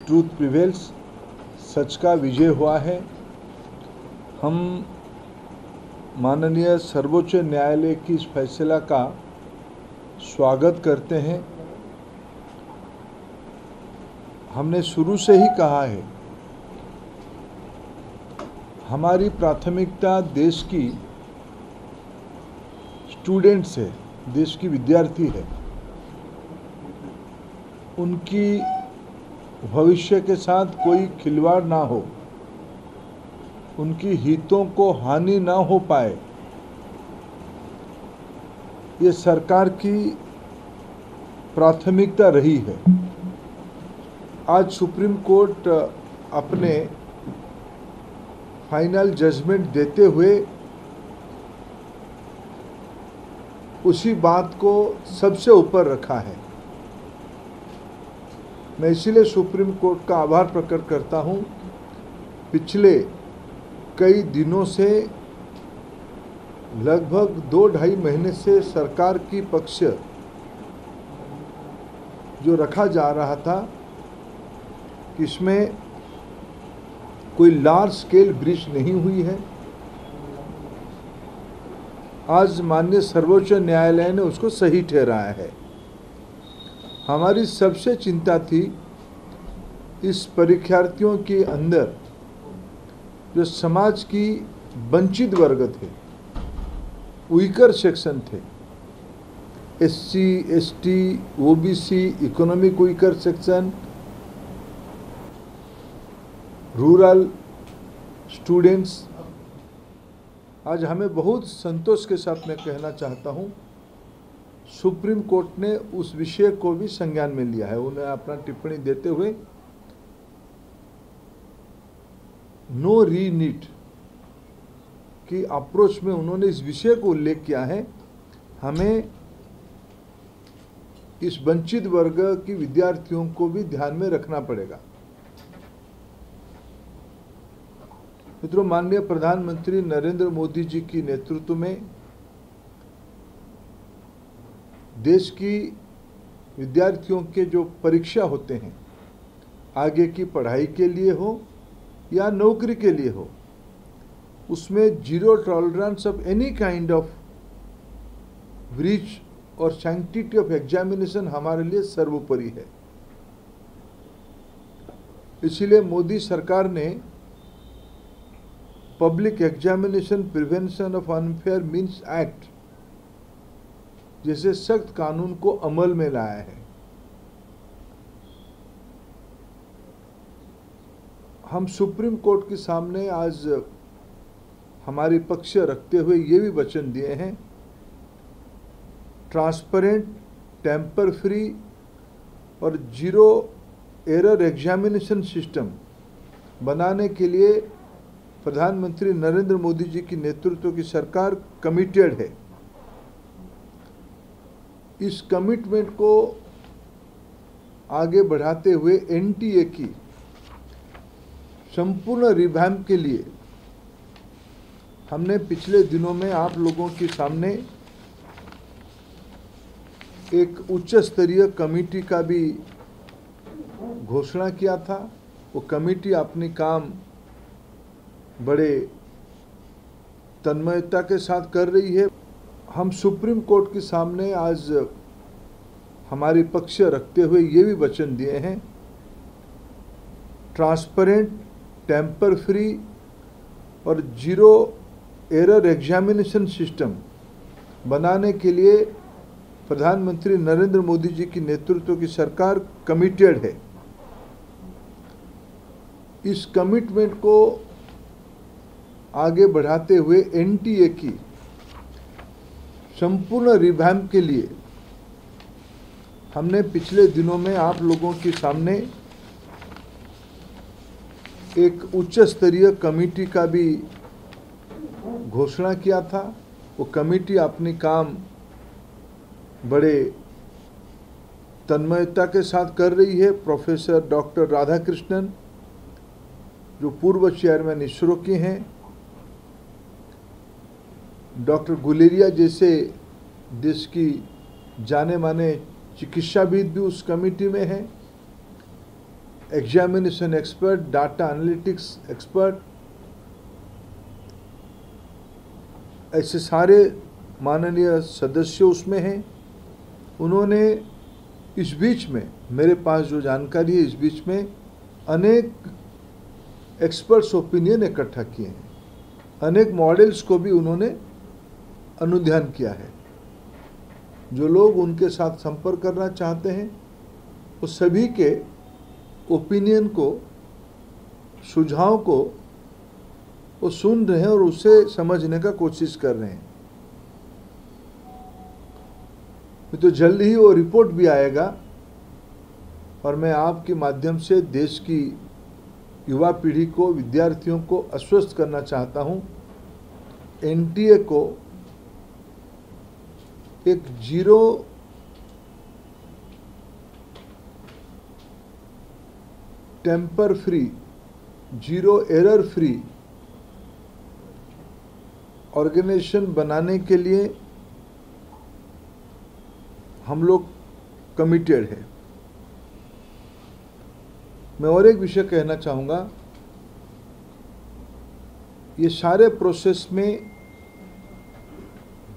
Truth prevails, सच का विजय हुआ है। हम माननीय सर्वोच्च न्यायालय की इस फैसला का स्वागत करते हैं। हमने शुरू से ही कहा है, हमारी प्राथमिकता देश की स्टूडेंट्स है, देश की विद्यार्थी है। उनकी भविष्य के साथ कोई खिलवाड़ ना हो, उनकी हितों को हानि ना हो पाए, ये सरकार की प्राथमिकता रही है। आज सुप्रीम कोर्ट अपने फाइनल जजमेंट देते हुए उसी बात को सबसे ऊपर रखा है। मैं इसीलिए सुप्रीम कोर्ट का आभार प्रकट करता हूं। पिछले कई दिनों से, लगभग 2-2.5 महीने से सरकार की पक्ष जो रखा जा रहा था कि इसमें कोई लार्ज स्केल ब्रीच नहीं हुई है, आज माननीय सर्वोच्च न्यायालय ने उसको सही ठहराया है। हमारी सबसे चिंता थी इस परीक्षार्थियों के अंदर जो समाज की वंचित वर्ग थे, वीकर सेक्शन थे, SC, ST, OBC, economic weaker section, rural students. आज हमें बहुत संतोष के साथ मैं कहना चाहता हूं, सुप्रीम कोर्ट ने उस विषय को भी संज्ञान में लिया है। उन्हें अपना टिप्पणी देते हुए नो रीनीट की अप्रोच में उन्होंने इस विषय को उल्लेख किया है। हमें इस वंचित वर्ग की विद्यार्थियों को भी ध्यान में रखना पड़ेगा। मित्रों, माननीय प्रधानमंत्री नरेंद्र मोदी जी की नेतृत्व में देश की विद्यार्थियों के जो परीक्षा होते हैं, आगे की पढ़ाई के लिए हो या नौकरी के लिए हो, उसमें zero tolerance of any kind of breach और सैंक्टिटी ऑफ एग्जामिनेशन हमारे लिए सर्वोपरि है। इसीलिए मोदी सरकार ने public examination prevention of unfair means act जैसे सख्त कानून को अमल में लाया है। हम सुप्रीम कोर्ट के सामने आज हमारी पक्ष रखते हुए ये भी वचन दिए हैं, ट्रांसपेरेंट, टेम्पर फ्री और जीरो एरर एग्जामिनेशन सिस्टम बनाने के लिए प्रधानमंत्री नरेंद्र मोदी जी की नेतृत्व की सरकार कमिटेड है। इस कमिटमेंट को आगे बढ़ाते हुए NTA की संपूर्ण रिवैम्प के लिए हमने पिछले दिनों में आप लोगों के सामने एक उच्च स्तरीय कमेटी का भी घोषणा किया था। वो कमेटी अपनी काम बड़े तन्मयता के साथ कर रही है। हम सुप्रीम कोर्ट के सामने आज हमारी पक्ष रखते हुए ये भी वचन दिए हैं, ट्रांसपेरेंट, टेम्पर फ्री और जीरो एरर एग्जामिनेशन सिस्टम बनाने के लिए प्रधानमंत्री नरेंद्र मोदी जी की नेतृत्व की सरकार कमिटेड है। इस कमिटमेंट को आगे बढ़ाते हुए NTA की संपूर्ण रिवैम्प के लिए हमने पिछले दिनों में आप लोगों के सामने एक उच्च स्तरीय कमेटी का भी घोषणा किया था। वो कमेटी अपनी काम बड़े तन्मयता के साथ कर रही है। प्रोफेसर डॉक्टर राधाकृष्णन जो पूर्व चेयरमैन इसरो के हैं, डॉक्टर गुलेरिया जैसे देश की जाने माने चिकित्साविद भी उस कमेटी में हैं। Examination expert, data analytics expert, ऐसे सारे माननीय सदस्य उसमें हैं। उन्होंने इस बीच में, मेरे पास जो जानकारी है, इस बीच में अनेक एक्सपर्ट्स ओपिनियन इकट्ठा किए हैं, अनेक मॉडल्स को भी उन्होंने अनुध्यान किया है। जो लोग उनके साथ संपर्क करना चाहते हैं वो सभी के ओपिनियन को, सुझाव को वो सुन रहे हैं और उसे समझने का कोशिश कर रहे हैं। तो जल्द ही वो रिपोर्ट भी आएगा और मैं आपके माध्यम से देश की युवा पीढ़ी को, विद्यार्थियों को आश्वस्त करना चाहता हूं, एनटीए को एक zero tamper free, zero error free organisation बनाने के लिए हम लोग कमिटेड है। मैं और एक विषय कहना चाहूँगा, ये सारे प्रोसेस में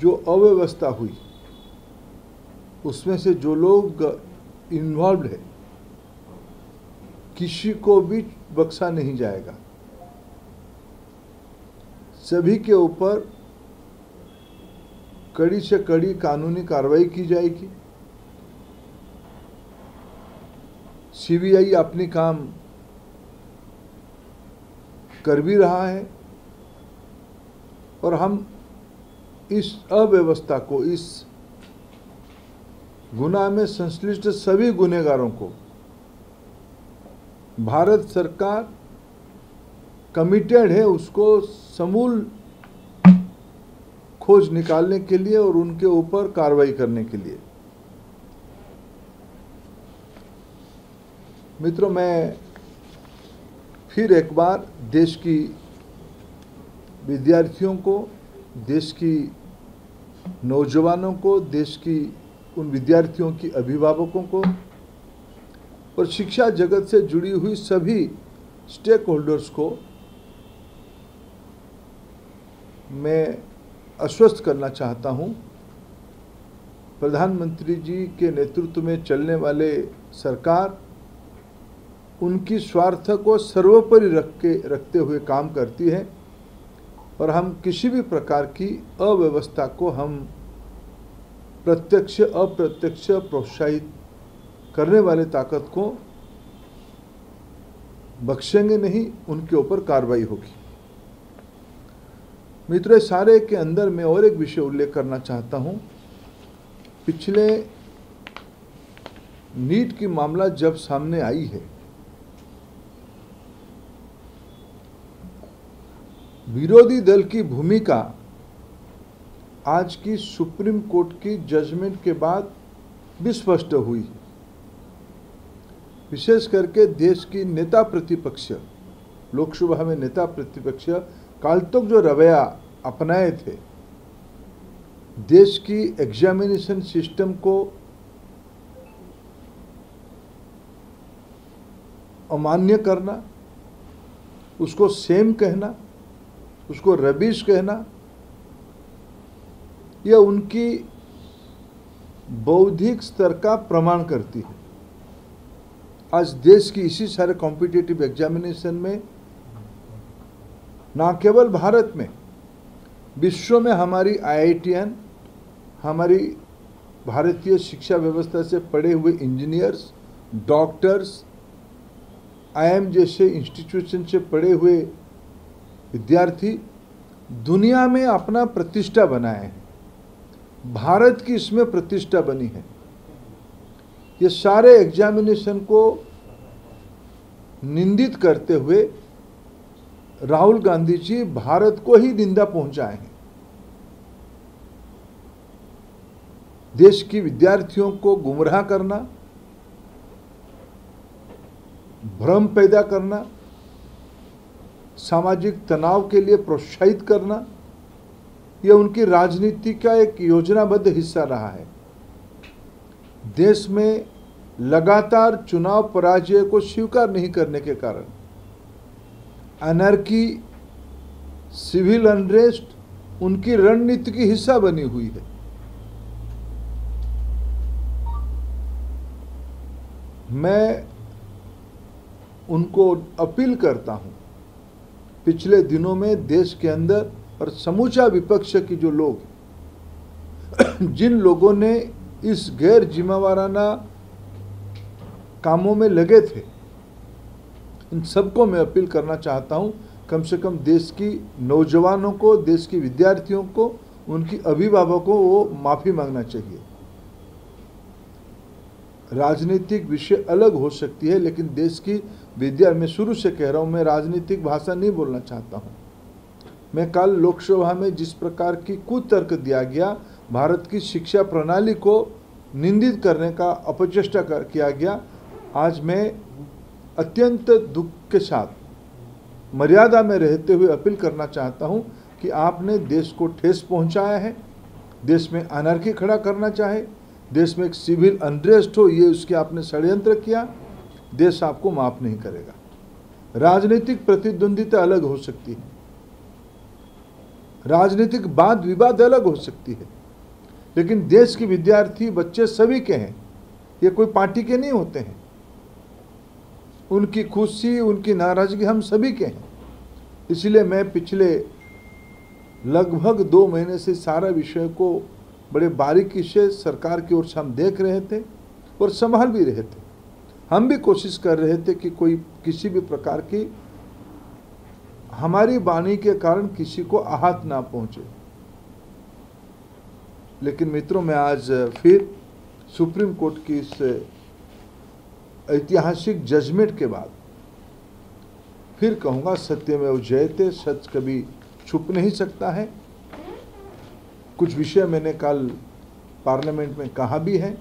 जो अव्यवस्था हुई उसमें से जो लोग इन्वॉल्व है किसी को भी बख्शा नहीं जाएगा। सभी के ऊपर कड़ी से कड़ी कानूनी कार्रवाई की जाएगी। सीबीआई अपनी काम कर भी रहा है और हम इस अव्यवस्था को, इस गुनाह में संश्लिष्ट सभी गुनहगारों को भारत सरकार कमिटेड है उसको समूल खोज निकालने के लिए और उनके ऊपर कार्रवाई करने के लिए। मित्रों, मैं फिर एक बार देश की विद्यार्थियों को, देश की नौजवानों को, देश की उन विद्यार्थियों की अभिभावकों को और शिक्षा जगत से जुड़ी हुई सभी स्टेक होल्डर्स को मैं आश्वस्त करना चाहता हूं, प्रधानमंत्री जी के नेतृत्व में चलने वाले सरकार उनकी स्वार्थ को सर्वोपरि रखते हुए काम करती है और हम किसी भी प्रकार की अव्यवस्था को हम प्रत्यक्ष अप्रत्यक्ष प्रोत्साहित करने वाले ताकत को बख्शेंगे नहीं, उनके ऊपर कार्रवाई होगी। मित्रों, सारे के अंदर मैं और एक विषय उल्लेख करना चाहता हूं। पिछले नीट की मामला जब सामने आई है, विरोधी दल की भूमिका आज की सुप्रीम कोर्ट की जजमेंट के बाद भी स्पष्ट हुई। विशेष करके देश की नेता प्रतिपक्ष, लोकसभा में नेता प्रतिपक्ष काल तक जो रवैया अपनाए थे, देश की एग्जामिनेशन सिस्टम को अमान्य करना, उसको सेम कहना, उसको रबिश कहना, यह उनकी बौद्धिक स्तर का प्रमाण करती है। आज देश की इसी सारे कॉम्पिटिटिव एग्जामिनेशन में, ना केवल भारत में, विश्व में हमारी आईआईटीएन, हमारी भारतीय शिक्षा व्यवस्था से पढ़े हुए इंजीनियर्स, डॉक्टर्स, आईआईएम जैसे इंस्टीट्यूशन से पढ़े हुए विद्यार्थी दुनिया में अपना प्रतिष्ठा बनाए हैं। भारत की इसमें प्रतिष्ठा बनी है। ये सारे एग्जामिनेशन को निंदित करते हुए राहुल गांधी जी भारत को ही निंदा पहुंचाए हैं। देश की विद्यार्थियों को गुमराह करना, भ्रम पैदा करना, सामाजिक तनाव के लिए प्रोत्साहित करना, यह उनकी राजनीति का एक योजनाबद्ध हिस्सा रहा है। देश में लगातार चुनाव पराजय को स्वीकार नहीं करने के कारण अनर्की, सिविल अनरेस्ट उनकी रणनीति की हिस्सा बनी हुई है। मैं उनको अपील करता हूं, पिछले दिनों में देश के अंदर और समूचा विपक्ष की जो लोग जिन लोगों ने इस गैर जिम्मेवाराना कामों में लगे थे, इन सबको मैं अपील करना चाहता हूं, कम से कम देश की नौजवानों को, देश की विद्यार्थियों को, उनकी अभिभावकों को वो माफ़ी मांगना चाहिए। राजनीतिक विषय अलग हो सकती है, लेकिन देश की मैं शुरू से कह रहा हूं, मैं राजनीतिक भाषा नहीं बोलना चाहता हूं। मैं कल लोकसभा में जिस प्रकार की कुतर्क दिया गया, भारत की शिक्षा प्रणाली को निंदित करने का अपचेष्टा किया गया, आज मैं अत्यंत दुख के साथ मर्यादा में रहते हुए अपील करना चाहता हूं कि आपने देश को ठेस पहुंचाया है, देश में अनर्की खड़ा करना चाहे, देश में एक सिविल अनरेस्ट हो, ये उसके आपने षड्यंत्र किया, देश आपको माफ नहीं करेगा। राजनीतिक प्रतिद्वंदिता अलग हो सकती है, राजनीतिक वाद विवाद अलग हो सकती है, लेकिन देश के विद्यार्थी बच्चे सभी के हैं, ये कोई पार्टी के नहीं होते हैं। उनकी खुशी, उनकी नाराजगी हम सभी के हैं। इसलिए मैं पिछले लगभग 2 महीने से सारा विषय को बड़े बारीकी से सरकार की ओर से हम देख रहे थे और संभाल भी रहे थे। हम भी कोशिश कर रहे थे कि कोई किसी भी प्रकार की हमारी वाणी के कारण किसी को आहत ना पहुंचे। लेकिन मित्रों, मैं आज फिर सुप्रीम कोर्ट की इस ऐतिहासिक जजमेंट के बाद फिर कहूँगा, सत्यमेव जयते, सच कभी छुप नहीं सकता है। कुछ विषय मैंने कल पार्लियामेंट में कहा भी है।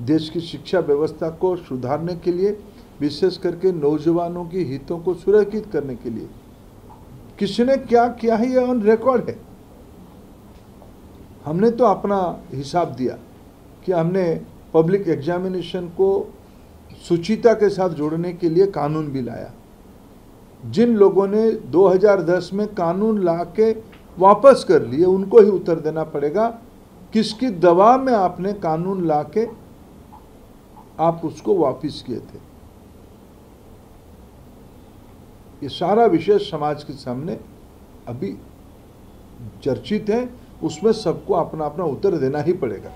देश की शिक्षा व्यवस्था को सुधारने के लिए, विशेष करके नौजवानों की हितों को सुरक्षित करने के लिए किसी ने क्या किया है, यह ऑन रिकॉर्ड है। हमने तो अपना हिसाब दिया कि हमने पब्लिक एग्जामिनेशन को सुचिता के साथ जोड़ने के लिए कानून भी लाया। जिन लोगों ने 2010 में कानून ला के वापस कर लिए, उनको ही उत्तर देना पड़ेगा किसकी दबाव में आपने कानून ला के आप उसको वापस किए थे। ये सारा विषय समाज के सामने अभी चर्चित है, उसमें सबको अपना अपना उत्तर देना ही पड़ेगा।